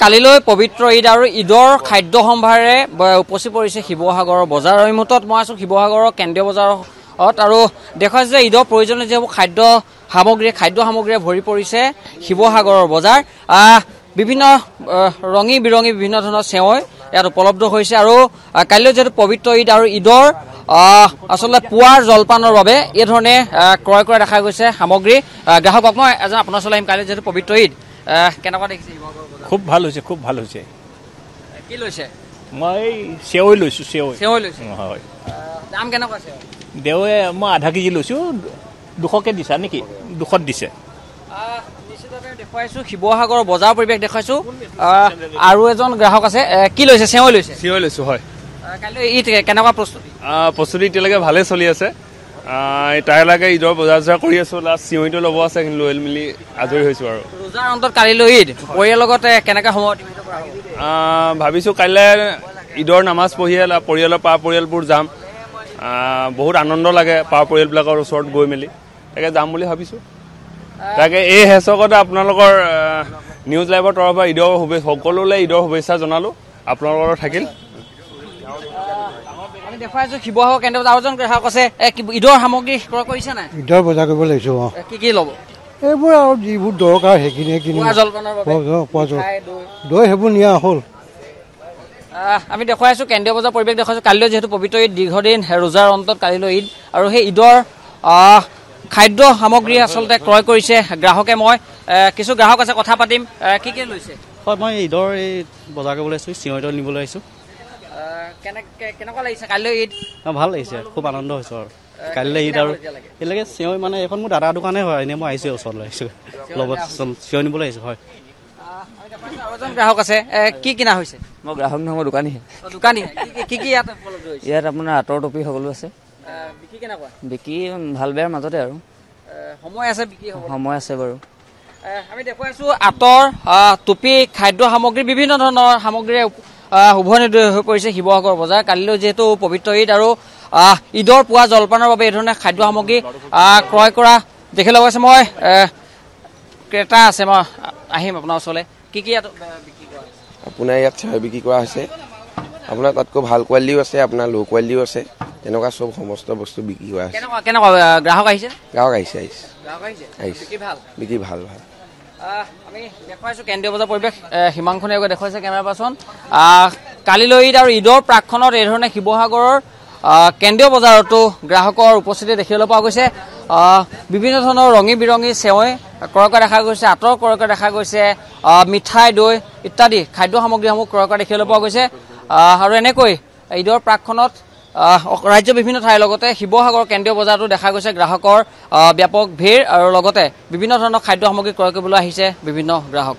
কালিলৈ পবিত্ৰ ঈদ আৰু ঈদৰ খাদ্য সম্ভাৰে উপচি পৰিছে শিৱসাগৰৰ বজাৰ। এই মুহূৰ্তত মই আছোঁ শিৱসাগৰৰ কেন্দ্ৰীয় বজাৰত আৰু দেখুৱাইছে যে ঈদৰ প্ৰয়োজনীয় যিবোৰ খাদ্য সামগ্ৰীৰে ভৰি পৰিছে শিৱসাগৰৰ বজাৰ। বিভিন্ন ৰঙী বিৰঙী বিভিন্ন ধৰণৰ চেৱৈ ইয়াত উপলব্ধ হৈছে আৰু কাইলৈ যিহেতু পবিত্ৰ ঈদ আৰু ঈদৰ আচলতে পুৱাৰ জলপানৰ বাবে এই ধৰণে ক্ৰয় কৰা দেখা গৈছে সামগ্ৰী। গ্ৰাহকক মই এজন আপোনাৰ ওচৰলৈ আহিম। কাইলৈ যিহেতু পবিত্ৰ ঈদ কেনেকুৱা দেখিছে? খুব ভাল হৈছে, খুব ভাল হৈছে। কি লৈছে? মই চেৱৈ লৈছোঁ। চেৱৈ লৈছে, হয়। দাম কেনেকুৱা আছে? দেৱে মই আধা কেজি লৈছোঁ। 200কে দিছা নেকি? 200 দিছে। নিশ্চিতভাৱে দেখুৱাইছোঁ শিৱসাগৰৰ বজাৰ পৰিৱেশ দেখুৱাইছোঁ। আৰু এজন গ্ৰাহক আছে। কি লৈছে? চেৱৈ লৈছে। চেৱৈ লৈছোঁ, হয়। কাইলৈ ঈদ কেনেকুৱা প্ৰস্তুতি? প্ৰস্তুতি এতিয়ালৈকে ভালেই চলি আছে। তাৰ লাগে ঈদৰ বজাৰ কৰি আছোঁ। লাষ্ট চিঞৰিটো ল'ব আছে, কিন্তু লৈ মেলি আজৰি হৈছোঁ আৰু। ৰোজাৰ অন্তত কালিলৈ ঈদ পৰিয়ালৰ লগত কেনেকৈ সময় অতিবাহিত কৰা হ'ব? ভাবিছোঁ কাইলৈ ঈদৰ নামাজ পঢ়িয়ে পৰিয়ালৰ পৰিয়ালবোৰ যাম। বহুত আনন্দ লাগে পৰিয়ালবিলাকৰ ওচৰত গৈ মেলি, তাকে যাম বুলি ভাবিছোঁ। তাকে এই হেচকতে আপোনালোকৰ নিউজ লাইভৰ তৰফৰ পৰা সকলোলৈ ঈদৰ শুভেচ্ছা জনালোঁ। আপোনালোকৰ থাকিল। আমি দেখুৱাইছোঁ শিৱসাগৰ কেন্দ্ৰীয় বজাৰ। আৰু এজন গ্ৰাহক আছে। ঈদৰ সামগ্ৰী ক্ৰয় কৰিছে নাই? ঈদৰ বজাৰ কৰিব লাগিছোঁ। কি ল'ব? এইবোৰ আৰু যিবোৰ দৰকাৰ সেইখিনি জলপানৰ বাবে দৈ সেইবোৰ নিয়া হ'ল। আমি দেখুৱাইছোঁ কেন্দ্ৰীয় বজাৰ পৰিৱেশ দেখুৱাইছোঁ। কালিলৈ যিহেতু পবিত্ৰ ঈদ, দীৰ্ঘদিন ৰোজাৰ অন্তত কালিলৈ ঈদ আৰু সেই ঈদৰ খাদ্য সামগ্ৰী আচলতে ক্ৰয় কৰিছে গ্ৰাহকে। মই কিছু গ্ৰাহক আছে, কথা পাতিম। কি লৈছে? হয়, মই ঈদৰ এই বজাৰ কৰিবলৈ আহিছোঁ, চিঞৰিটো নিবলৈ আহিছোঁ। কেনেকুৱা লাগিছে কাইলৈ ঈদ? ভাল লাগিছে, খুব আনন্দ হৈছোঁ আৰু কাইলৈ ঈদ আৰু এতিয়ালৈকে চিঞৰি মানে এইখন মোৰ দাদাৰ দোকানে হয়। এনেই মই আহিছোঁ ওচৰলৈ আহিছোঁ, লগত চিঞৰি নিবলৈ আহিছোঁ। হয়। আৰু এজন গ্ৰাহক আছে। কি কিনা হৈছে? মই গ্ৰাহক নহয়, মই দোকানীহে। দোকানী কি ইয়াত উপলব্ধ হৈছে? ইয়াত আপোনাৰ আঁতৰ টুপি সকলো আছে। বিক্ৰী কেনেকুৱা? বিক্ৰী ভাল বেয়াৰ মাজতে আৰু সময় আছে, বিক্ৰী হ'ব সময় আছে বাৰু। আমি দেখুৱাইছোঁ আঁতৰ টুপি খাদ্য সামগ্ৰী বিভিন্ন ধৰণৰ সামগ্ৰীৰে উভৈনদী হৈ পৰিছে শিৱসাগৰ বজাৰ। কালিলৈ যিহেতু পবিত্ৰ ঈদ আৰু ঈদৰ পুৱা জলপানৰ বাবে এই ধৰণে খাদ্য সামগ্ৰী ক্ৰয় কৰা দেখিবলৈ পাইছে। মই ক্ৰেতা আছে, মই আহিম আপোনাৰ ওচৰলৈ। কি ইয়াত বিক্ৰী কৰা হৈছে? আপোনাৰ ইয়াত চেৱৈ বিক্ৰী কৰা হৈছে। আপোনাৰ তাতকৈ ভাল কোৱালিটিও আছে, আপোনাৰ ল' কোৱালিটিও আছে। তেনেকুৱা চব সমস্ত বস্তু বিক্ৰী কৰা হৈছে। কেনেকুৱা গ্ৰাহক আহিছে? গ্ৰাহক আহিছে। বিক্ৰী ভাল। আমি দেখুৱাইছোঁ কেন্দ্ৰীয় বজাৰ পৰিৱেশ। হিমাংশু নেওগে দেখুৱাইছে কেমেৰা পাৰ্চন। কালিলৈ ঈদ আৰু ঈদৰ প্ৰাকখনত এই ধৰণে শিৱসাগৰৰ কেন্দ্ৰীয় বজাৰতো গ্ৰাহকৰ উপস্থিতি দেখিবলৈ পোৱা গৈছে। বিভিন্ন ধৰণৰ ৰঙী বিৰঙী চেৱৈ ক্ৰয় কৰা দেখা গৈছে, আঁতৰ ক্ৰয় কৰা দেখা গৈছে, মিঠাই দৈ ইত্যাদি খাদ্য সামগ্ৰীসমূহ ক্ৰয় কৰা দেখিবলৈ পোৱা গৈছে। আৰু এনেকৈ ঈদৰ প্ৰাকখনত ৰাজ্যৰ বিভিন্ন ঠাইৰ লগতে শিৱসাগৰ কেন্দ্ৰীয় বজাৰতো দেখা গৈছে গ্ৰাহকৰ ব্যাপক ভিৰ আৰু লগতে বিভিন্ন ধৰণৰ খাদ্য সামগ্ৰী ক্ৰয় কৰিবলৈ আহিছে বিভিন্ন গ্ৰাহক।